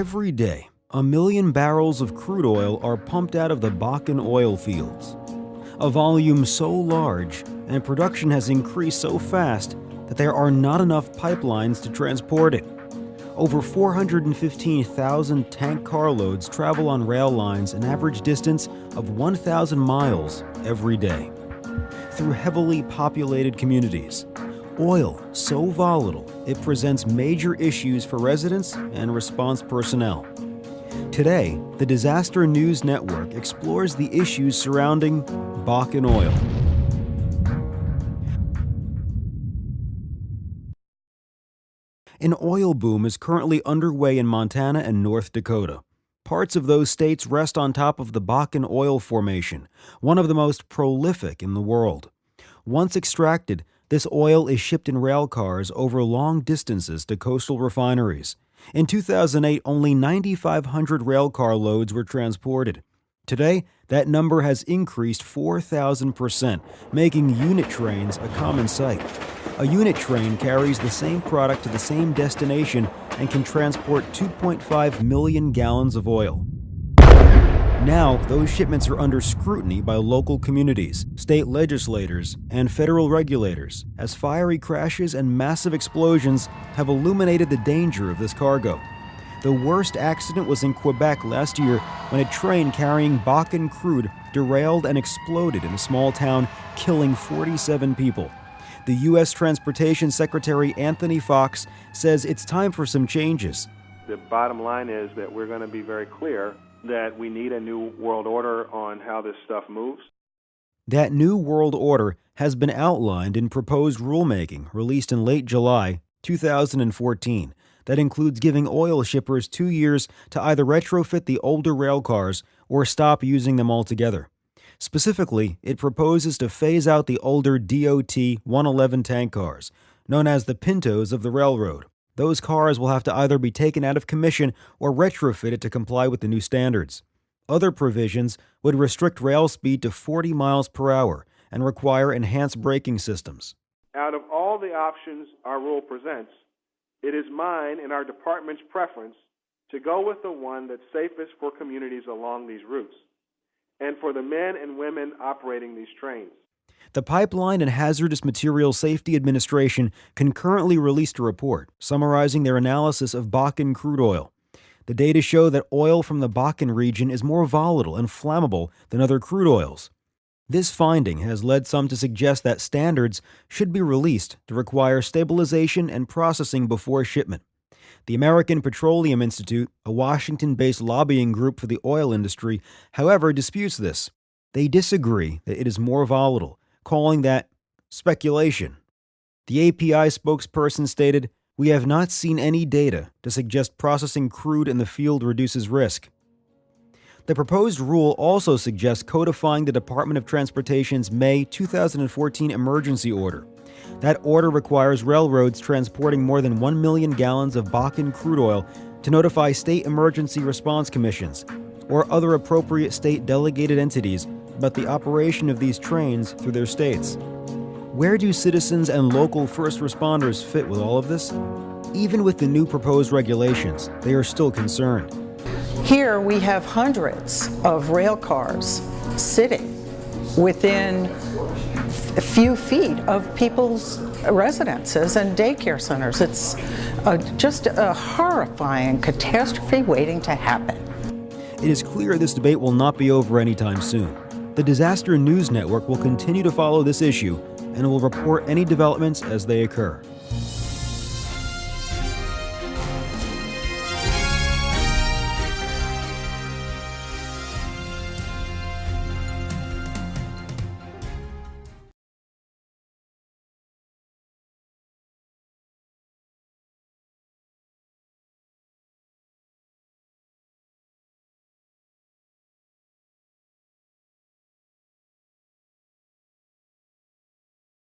Every day, 1 million barrels of crude oil are pumped out of the Bakken oil fields. A volume so large and production has increased so fast that there are not enough pipelines to transport it. Over 415,000 tank carloads travel on rail lines an average distance of 1,000 miles every day. Through heavily populated communities, oil so volatile it presents major issues for residents and response personnel. Today, the Disaster News Network explores the issues surrounding Bakken oil. An oil boom is currently underway in Montana and North Dakota. Parts of those states rest on top of the Bakken oil formation, one of the most prolific in the world. Once extracted, this oil is shipped in rail cars over long distances to coastal refineries. In 2008, only 9,500 rail car loads were transported. Today, that number has increased 4,000%, making unit trains a common sight. A unit train carries the same product to the same destination and can transport 2.5 million gallons of oil. Now, those shipments are under scrutiny by local communities, state legislators, and federal regulators, as fiery crashes and massive explosions have illuminated the danger of this cargo. The worst accident was in Quebec last year when a train carrying Bakken crude derailed and exploded in a small town, killing 47 people. The U.S. Transportation Secretary Anthony Foxx says it's time for some changes. The bottom line is that we're going to be very clear that we need a new world order on how this stuff moves. That new world order has been outlined in proposed rulemaking released in late July 2014 that includes giving oil shippers 2 years to either retrofit the older rail cars or stop using them altogether. Specifically, it proposes to phase out the older DOT 111 tank cars, known as the Pintos of the railroad. Those cars will have to either be taken out of commission or retrofitted to comply with the new standards. Other provisions would restrict rail speed to 40 miles per hour and require enhanced braking systems. Out of all the options our rule presents, it is mine and our department's preference to go with the one that's safest for communities along these routes and for the men and women operating these trains. The Pipeline and Hazardous Materials Safety Administration concurrently released a report summarizing their analysis of Bakken crude oil. The data show that oil from the Bakken region is more volatile and flammable than other crude oils. This finding has led some to suggest that standards should be released to require stabilization and processing before shipment. The American Petroleum Institute, a Washington-based lobbying group for the oil industry, however, disputes this. They disagree that it is more volatile, calling that speculation. The API spokesperson stated, "We have not seen any data to suggest processing crude in the field reduces risk." The proposed rule also suggests codifying the Department of Transportation's May 2014 emergency order. That order requires railroads transporting more than 1 million gallons of Bakken crude oil to notify state emergency response commissions or other appropriate state delegated entities about the operation of these trains through their states. Where do citizens and local first responders fit with all of this? Even with the new proposed regulations, they are still concerned. Here we have hundreds of rail cars sitting within a few feet of people's residences and daycare centers. It's just a horrifying catastrophe waiting to happen. It is clear this debate will not be over anytime soon. The Disaster News Network will continue to follow this issue and will report any developments as they occur.